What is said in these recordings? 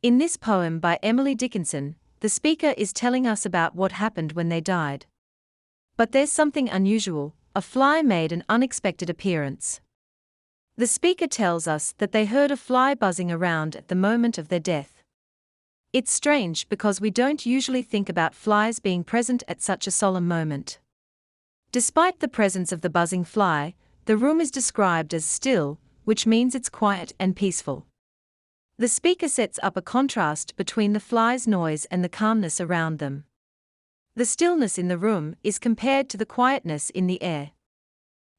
In this poem by Emily Dickinson, the speaker is telling us about what happened when they died. But there's something unusual. A fly made an unexpected appearance. The speaker tells us that they heard a fly buzzing around at the moment of their death. It's strange because we don't usually think about flies being present at such a solemn moment. Despite the presence of the buzzing fly, the room is described as still, which means it's quiet and peaceful. The speaker sets up a contrast between the fly's noise and the calmness around them. The stillness in the room is compared to the quietness in the air.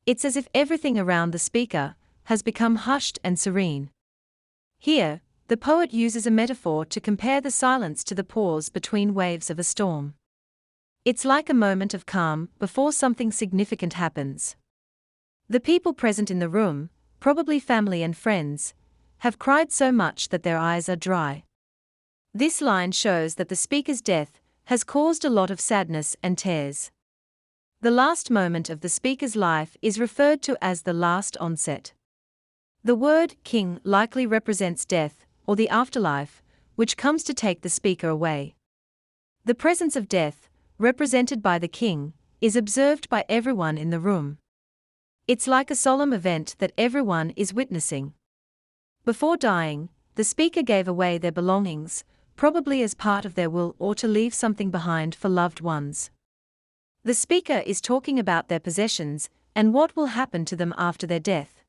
It's as if everything around the speaker has become hushed and serene. Here, the poet uses a metaphor to compare the silence to the pause between waves of a storm. It's like a moment of calm before something significant happens. The people present in the room, probably family and friends, have cried so much that their eyes are dry. This line shows that the speaker's death has caused a lot of sadness and tears. The last moment of the speaker's life is referred to as the last onset. The word king likely represents death, or the afterlife, which comes to take the speaker away. The presence of death, represented by the king, is observed by everyone in the room. It's like a solemn event that everyone is witnessing. Before dying, the speaker gave away their belongings, probably as part of their will or to leave something behind for loved ones. The speaker is talking about their possessions and what will happen to them after their death.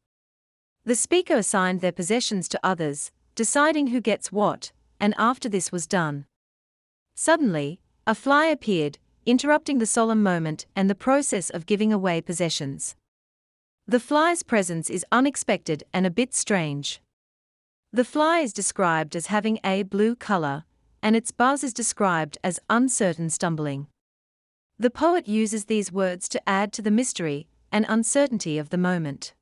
The speaker assigned their possessions to others, deciding who gets what, and after this was done, suddenly, a fly appeared, interrupting the solemn moment and the process of giving away possessions. The fly's presence is unexpected and a bit strange. The fly is described as having a blue color, and its buzz is described as uncertain stumbling. The poet uses these words to add to the mystery and uncertainty of the moment.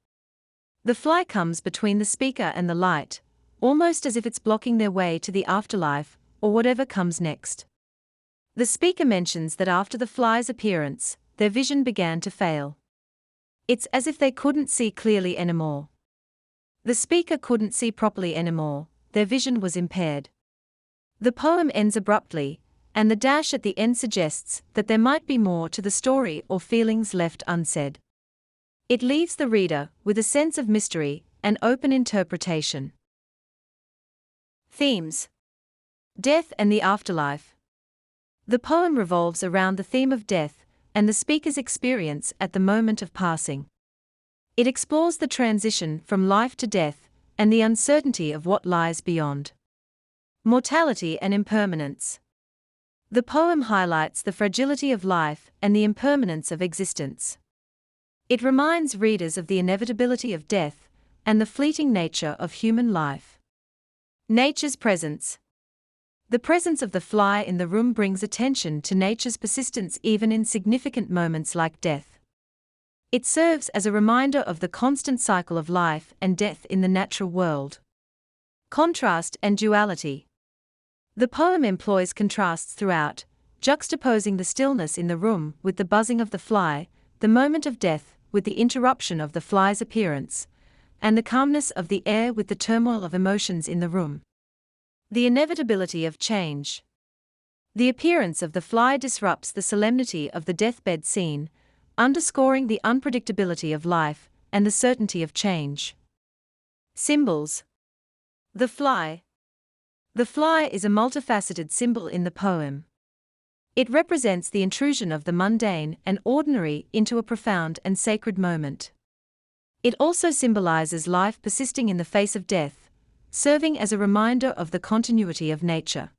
The fly comes between the speaker and the light, almost as if it's blocking their way to the afterlife, or whatever comes next. The speaker mentions that after the fly's appearance, their vision began to fail. It's as if they couldn't see clearly anymore. The speaker couldn't see properly anymore, their vision was impaired. The poem ends abruptly, and the dash at the end suggests that there might be more to the story or feelings left unsaid. It leaves the reader with a sense of mystery and open interpretation. Themes: death and the afterlife. The poem revolves around the theme of death and the speaker's experience at the moment of passing. It explores the transition from life to death and the uncertainty of what lies beyond. Mortality and impermanence. The poem highlights the fragility of life and the impermanence of existence. It reminds readers of the inevitability of death and the fleeting nature of human life. Nature's presence. The presence of the fly in the room brings attention to nature's persistence even in significant moments like death. It serves as a reminder of the constant cycle of life and death in the natural world. Contrast and duality. The poem employs contrasts throughout, juxtaposing the stillness in the room with the buzzing of the fly, the moment of death with the interruption of the fly's appearance, and the calmness of the air with the turmoil of emotions in the room. The inevitability of change. The appearance of the fly disrupts the solemnity of the deathbed scene, underscoring the unpredictability of life and the certainty of change. Symbols. The fly. The fly is a multifaceted symbol in the poem. It represents the intrusion of the mundane and ordinary into a profound and sacred moment. It also symbolizes life persisting in the face of death, serving as a reminder of the continuity of nature.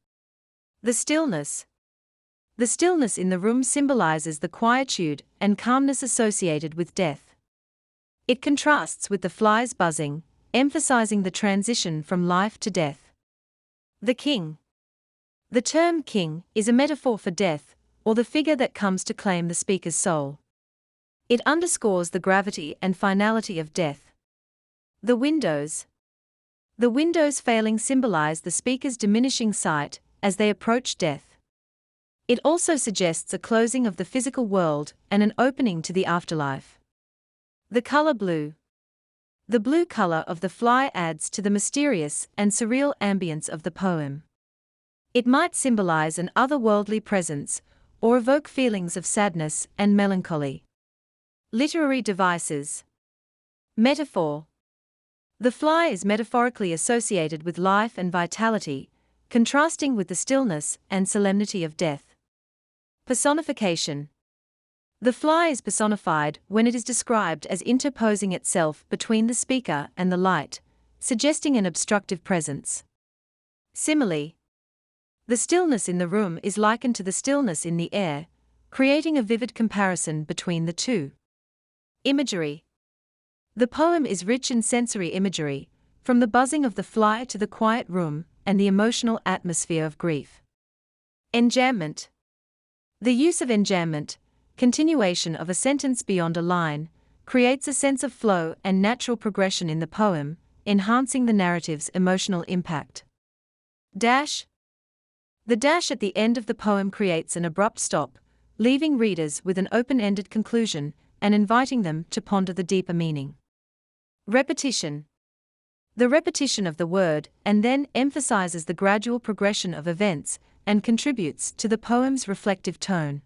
The stillness. The stillness in the room symbolizes the quietude and calmness associated with death. It contrasts with the fly's buzzing, emphasizing the transition from life to death. The king. The term king is a metaphor for death, or the figure that comes to claim the speaker's soul. It underscores the gravity and finality of death. The windows. The windows failing symbolize the speaker's diminishing sight as they approach death. It also suggests a closing of the physical world and an opening to the afterlife. The color blue. The blue color of the fly adds to the mysterious and surreal ambience of the poem. It might symbolize an otherworldly presence, or evoke feelings of sadness and melancholy. Literary devices. Metaphor. The fly is metaphorically associated with life and vitality, contrasting with the stillness and solemnity of death. Personification. The fly is personified when it is described as interposing itself between the speaker and the light, suggesting an obstructive presence. Simile. The stillness in the room is likened to the stillness in the air, creating a vivid comparison between the two. Imagery. The poem is rich in sensory imagery, from the buzzing of the fly to the quiet room and the emotional atmosphere of grief. Enjambment. The use of enjambment, continuation of a sentence beyond a line, creates a sense of flow and natural progression in the poem, enhancing the narrative's emotional impact. Dash. The dash at the end of the poem creates an abrupt stop, leaving readers with an open-ended conclusion and inviting them to ponder the deeper meaning. Repetition. The repetition of the word and then emphasizes the gradual progression of events and contributes to the poem's reflective tone.